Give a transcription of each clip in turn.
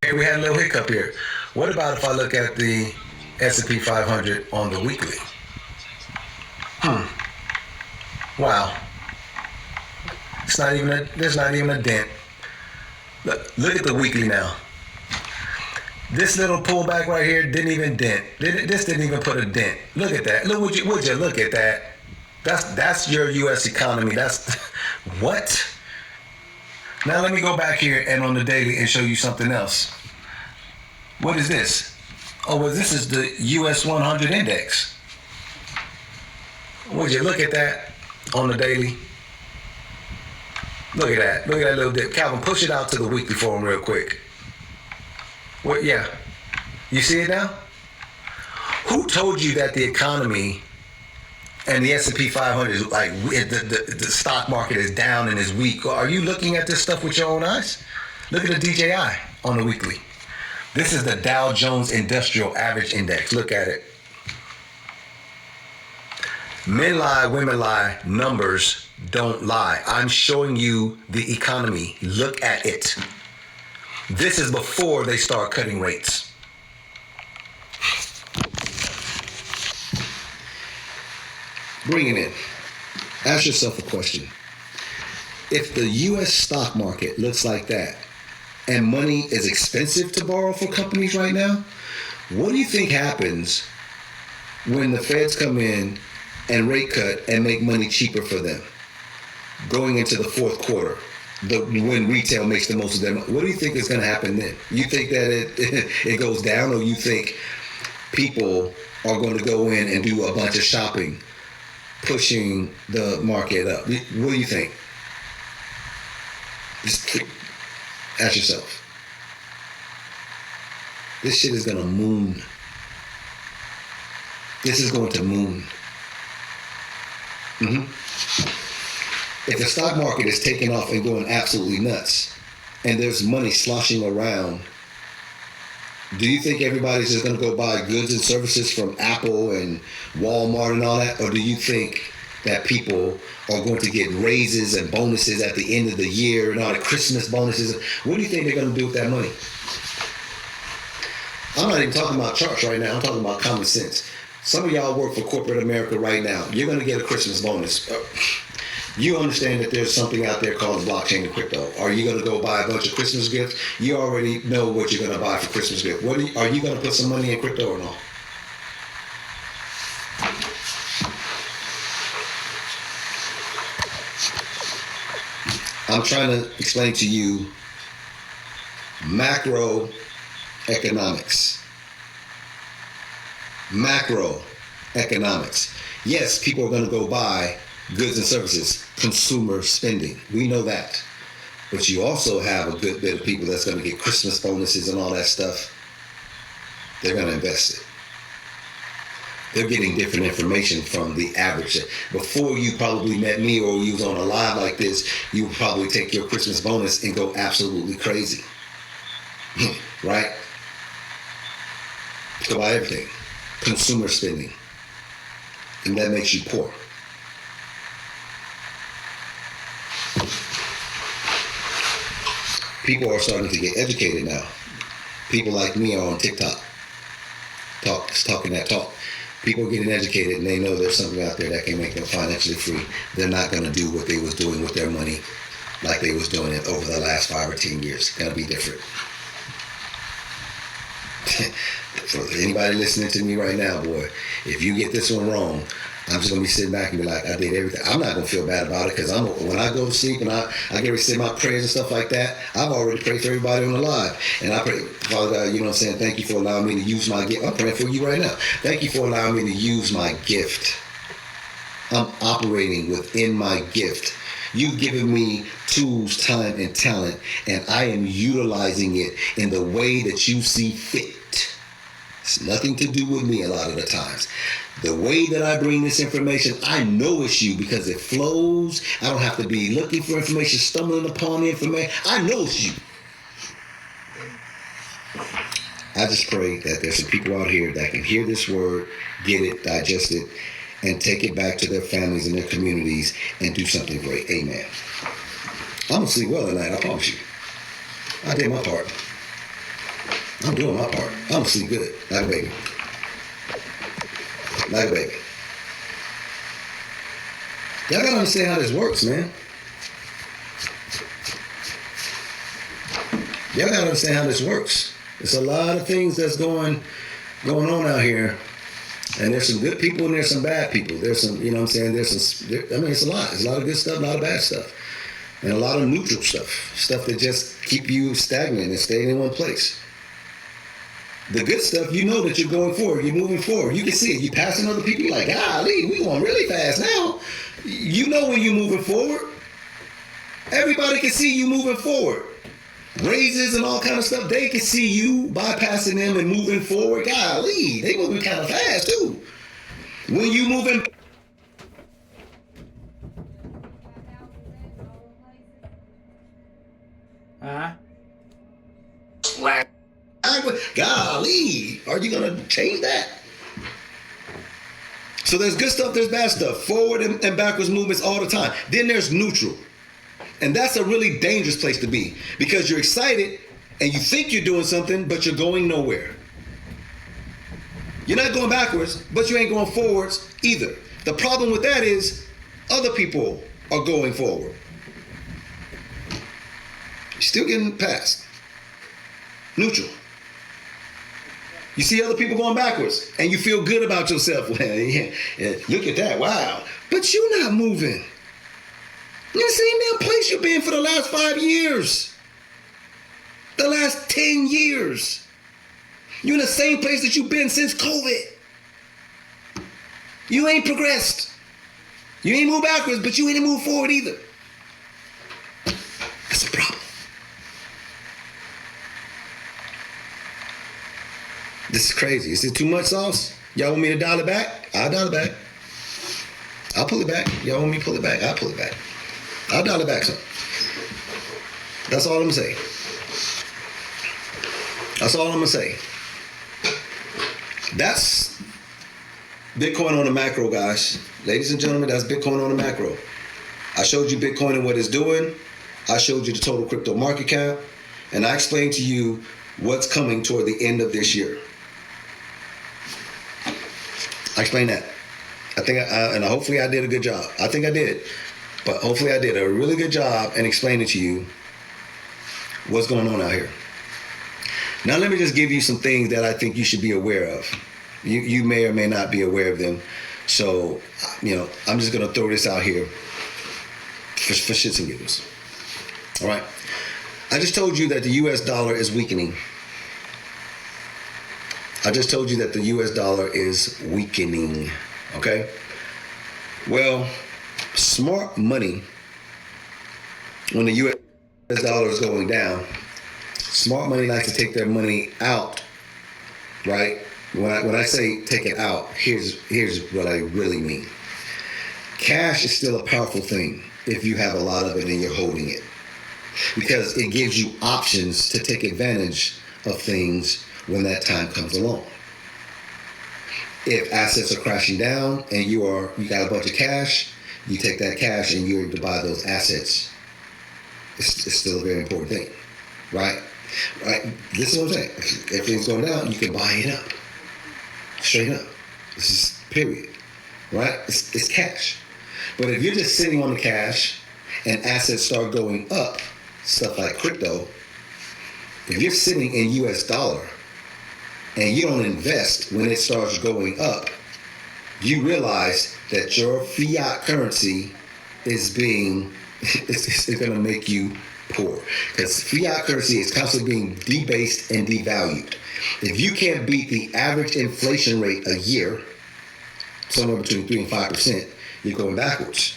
Okay, we had a little hiccup here. What about if I look at the S&P 500 on the weekly? Wow, there's not even a dent. Look at the weekly now. This little pullback right here didn't even dent. This didn't even put a dent. Look at that. Would you look at that? That's your U.S. economy. That's what. Now let me go back here and on the daily and show you something else. What is this? Oh, well, this is the U.S. 100 index. Would you look at that on the daily? Look at that. Look at that little dip. Calvin, push it out to the weekly for him real quick. What? Yeah. You see it now? Who told you that the economy and the S&P 500 is like the stock market is down and is weak? Are you looking at this stuff with your own eyes? Look at the DJI on the weekly. This is the Dow Jones Industrial Average Index. Look at it. Men lie, women lie, numbers don't lie. I'm showing you the economy. Look at it. This is before they start cutting rates. Bring it in. Ask yourself a question. If the U.S. stock market looks like that, and money is expensive to borrow for companies right now, what do you think happens when the feds come in and rate cut and make money cheaper for them going into the fourth quarter? When retail makes the most of them, what do you think is going to happen then? You think that it goes down, or you think people are going to go in and do a bunch of shopping, pushing the market up? What do you think? Just ask yourself. This shit is going to moon. This is going to moon. If the stock market is taking off and going absolutely nuts, and there's money sloshing around, do you think everybody's just going to go buy goods and services from Apple and Walmart and all that? Or do you think that people are going to get raises and bonuses at the end of the year and all the Christmas bonuses? What do you think they're going to do with that money? I'm not even talking about charts right now. I'm talking about common sense. Some of y'all work for corporate America right now. You're going to get a Christmas bonus. You understand that there's something out there called blockchain and crypto. Are you going to go buy a bunch of Christmas gifts? You already know what you're going to buy for Christmas gift. Are you going to put some money in crypto or not? I'm trying to explain to you macroeconomics. Macroeconomics. Yes, people are going to go buy goods and services, consumer spending. We know that. But you also have a good bit of people that's going to get Christmas bonuses and all that stuff. They're going to invest it. They're getting different information from the average. Before you probably met me or you was on a live like this, you would probably take your Christmas bonus and go absolutely crazy. Right? Go buy everything. Consumer spending. And that makes you poor. People are starting to get educated now. People like me are on TikTok, talking that talk. People are getting educated and they know there's something out there that can make them financially free. They're not going to do what they was doing with their money like they was doing it over the last 5 or 10 years. It's going to be different. For anybody listening to me right now, boy, if you get this one wrong, I'm just going to be sitting back and be like, I did everything. I'm not going to feel bad about it because when I go to sleep and I get ready to say my prayers and stuff like that, I've already prayed for everybody on the live. And I pray, Father God, you know what I'm saying? Thank you for allowing me to use my gift. I'm praying for you right now. Thank you for allowing me to use my gift. I'm operating within my gift. You've given me tools, time, and talent, and I am utilizing it in the way that you see fit. It's nothing to do with me a lot of the times. The way that I bring this information, I know it's you because it flows. I don't have to be looking for information, stumbling upon the information. I know it's you. I just pray that there's some people out here that can hear this word, get it, digest it, and take it back to their families and their communities and do something great. Amen. I'm going to sleep well tonight, I promise you. I did my part. I'm doing my part. I'm gonna sleep good, like a baby. Like a baby. Y'all gotta understand how this works, man. Y'all gotta understand how this works. There's a lot of things that's going on out here. And there's some good people and there's some bad people. There's some, you know what I'm saying? It's a lot. There's a lot of good stuff, a lot of bad stuff. And a lot of neutral stuff. Stuff that just keep you stagnant and staying in one place. The good stuff, you know that you're going forward. You're moving forward. You can see it. You're passing other people. You're like, golly, we going really fast now. You know when you're moving forward. Everybody can see you moving forward. Raises and all kind of stuff, they can see you bypassing them and moving forward. Golly, they moving kind of fast too. When you moving, golly, are you gonna change that? So there's good stuff, there's bad stuff, forward and backwards movements all the time. Then there's neutral. And that's a really dangerous place to be because you're excited and you think you're doing something, but you're going nowhere. You're not going backwards, but you ain't going forwards either. The problem with that is other people are going forward. You're still getting past. Neutral. You see other people going backwards and you feel good about yourself. Well, yeah, look at that, wow. But you're not moving. You're in the same damn place you've been for the last 5 years. The last 10 years. You're in the same place that you've been since COVID. You ain't progressed. You ain't moved backwards, but you ain't moved forward either. That's a problem. This is crazy. Is it too much sauce? Y'all want me to dial it back? I'll dial it back. I'll pull it back. Y'all want me to pull it back? I'll pull it back. I'll dial it back some. That's all I'm gonna say. That's all I'm gonna say. That's Bitcoin on the macro, guys. Ladies and gentlemen, that's Bitcoin on the macro. I showed you Bitcoin and what it's doing. I showed you the total crypto market cap. And I explained to you what's coming toward the end of this year. I explained that. I think, hopefully I did a good job. I think I did. But hopefully I did a really good job in explaining to you what's going on out here. Now let me just give you some things that I think you should be aware of. You may or may not be aware of them. So, I'm just going to throw this out here for shits and giggles. All right. I just told you that the U.S. dollar is weakening. Okay? Well, smart money, when the U.S. dollar is going down, smart money likes to take their money out, right? When I say take it out, here's what I really mean. Cash is still a powerful thing if you have a lot of it and you're holding it, because it gives you options to take advantage of things when that time comes along. If assets are crashing down and you got a bunch of cash, you take that cash and you're able to buy those assets. It's still a very important thing, right? Right. This is what I'm saying. If things going down, you can buy it up, straight up. This is period, right? It's cash. But if you're just sitting on the cash and assets start going up, stuff like crypto, if you're sitting in U.S. dollar and you don't invest when it starts going up, you realize that your fiat currency is going to make you poor, because fiat currency is constantly being debased and devalued. If you can't beat the average inflation rate a year, somewhere between 3 and 5%, you're going backwards.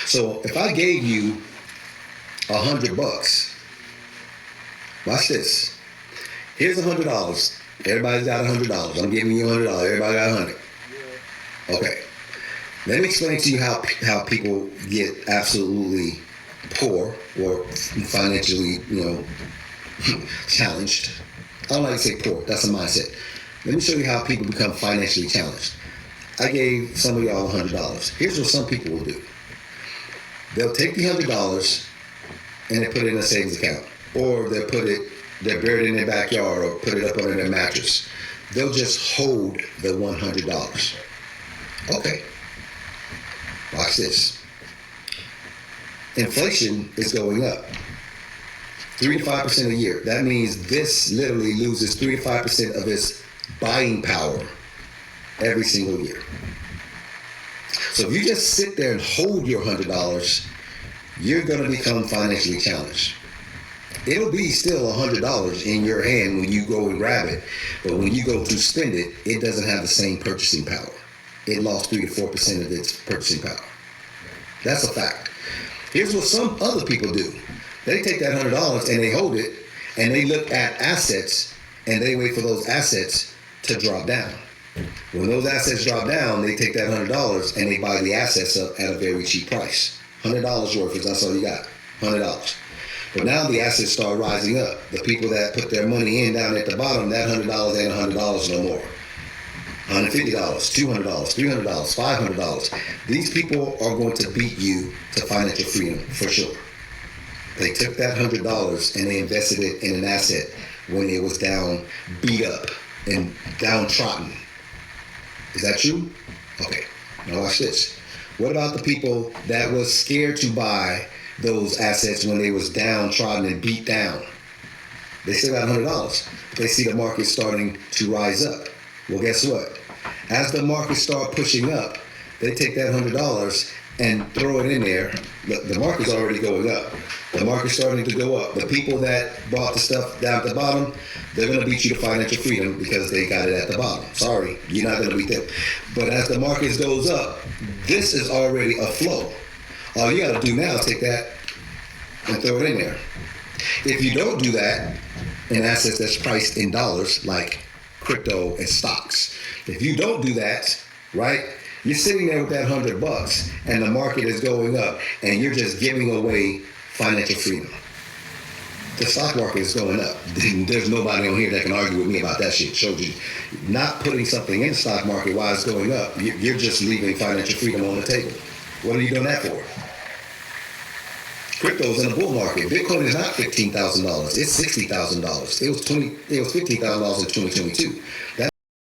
So if I gave you $100, watch this. Here's $100. Everybody's got $100. I'm giving you $100. Everybody got 100. Okay. Let me explain to you how people get absolutely poor or financially, challenged. I don't like to say poor. That's a mindset. Let me show you how people become financially challenged. I gave some of y'all $100. Here's what some people will do. They'll take the $100 and they put it in a savings account, or they'll put it they're buried in their backyard or put it up under their mattress. They'll just hold the $100. Okay. Watch this. Inflation is going up 3 to 5% a year. That means this literally loses 3 to 5% of its buying power every single year. So if you just sit there and hold your $100, you're going to become financially challenged. It'll be still $100 in your hand when you go and grab it, but when you go to spend it, it doesn't have the same purchasing power. It lost 3 to 4% of its purchasing power. That's a fact. Here's what some other people do. They take that $100 and they hold it and they look at assets and they wait for those assets to drop down. When those assets drop down, they take that $100 and they buy the assets up at a very cheap price. $100 worth is that's all you got. $100. But now the assets start rising up. The people that put their money in down at the bottom, that $100 ain't $100 no more. $150, $200, $300, $500. These people are going to beat you to financial freedom for sure. They took that $100 and they invested it in an asset when it was down, beat up, and downtrodden. Is that true? Okay. Now watch this. What about the people that was scared to buy those assets when they was downtrodden and beat down? They still got $100. But they see the market starting to rise up. Well, guess what? As the market start pushing up, they take that $100 and throw it in there. The market's already going up. The market's starting to go up. The people that bought the stuff down at the bottom, they're going to beat you to financial freedom because they got it at the bottom. Sorry, you're not going to beat them. But as the market goes up, this is already a flow. All you got to do now is take that and throw it in there. If you don't do that in assets that's priced in dollars, like crypto and stocks, if you don't do that, right, you're sitting there with that $100 and the market is going up and you're just giving away financial freedom. The stock market is going up. There's nobody on here that can argue with me about that shit. Shows you not putting something in the stock market while it's going up, you're just leaving financial freedom on the table. What are you doing that for? Crypto's in a bull market. Bitcoin is not $15,000. It's $60,000. It was $15,000 in 2022.